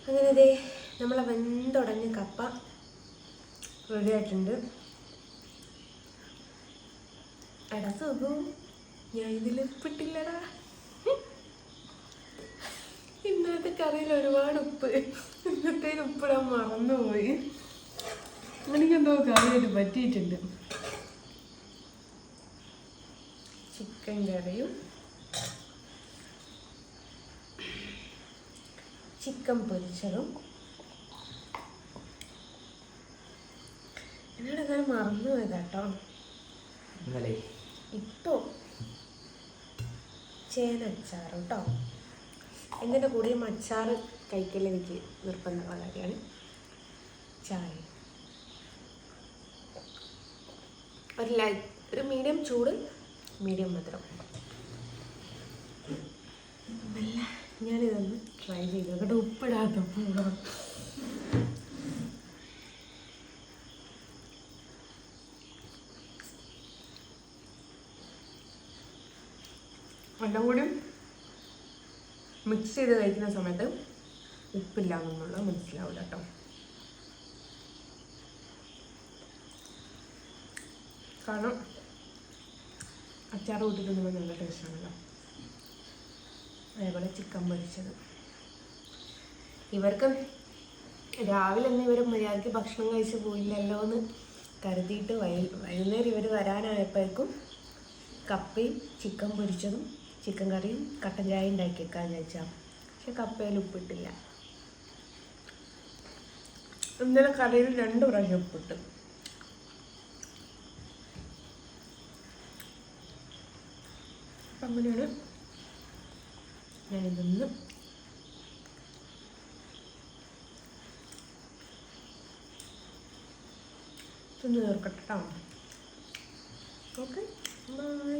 അങ്ങനെ ഇതേ നമ്മളെ വെന്തുടഞ്ഞ കപ്പ റെഡി ആയിട്ടുണ്ട്. എടാ സുഖു, ഞാൻ ഇതിൽ ഉപ്പിട്ടില്ലടാ. ഇന്നത്തെ കറിയിൽ ഒരുപാട് ഉപ്പ്, ഇന്നത്തേന് ഉപ്പിടാൻ മറന്നുപോയി. എനിക്കെന്തോ കറിയായിട്ട് പറ്റിയിട്ടുണ്ട്. ചിക്കൻ കറിയും ചിക്കൻ പൊരിച്ചതും. എന്നോട് അങ്ങനെ മറന്നു പോയതാട്ടോ. ഇപ്പോ ചേനച്ചാറ് കേട്ടോ. എൻ്റെ കൂടെയും അച്ചാറ് കഴിക്കൽ എനിക്ക് നിർബന്ധമുള്ള കാര്യമാണ്. ചായ ഒരു മീഡിയം ചൂട്, മീഡിയം മധുരം. നല്ല ഞാനിതൊന്ന് ട്രൈ ചെയ്തു കേട്ടോ. ഉപ്പിടാത്ത പൂവ എല്ലാം കൂടി മിക്സ് ചെയ്ത് കഴിക്കുന്ന സമയത്ത് ഉപ്പില്ല എന്നുള്ളത് മനസ്സിലാവില്ല കേട്ടോ. കാരണം അച്ചാർ കൂട്ടിട്ടുണ്ടെങ്കിൽ നല്ല ടേസ്റ്റാണല്ലോ. അതേപോലെ ചിക്കൻ പൊരിച്ചത്. ഇവർക്ക് രാവിലെ തന്നെ ഇവർ മര്യാദയ്ക്ക് ഭക്ഷണം കഴിച്ച് പോയില്ലല്ലോ എന്ന് കരുതിയിട്ട് വൈകുന്നേരം ഇവർ വരാനായപ്പോഴേക്കും കപ്പയും ചിക്കൻ പൊരിച്ചതും ചിക്കൻ കറിയും കട്ടൻ ചായ ഉണ്ടാക്കിയേക്കാന്ന് വെച്ചാൽ. പക്ഷെ കപ്പയിൽ ഉപ്പിട്ടില്ല. ഇന്നലെ കറിയിൽ 2 പ്രാവശ്യം ഉപ്പിട്ട്. അപ്പം അങ്ങനെയാണ് ഞാനിതൊന്ന് തീർക്കട്ടോ. Okay, by.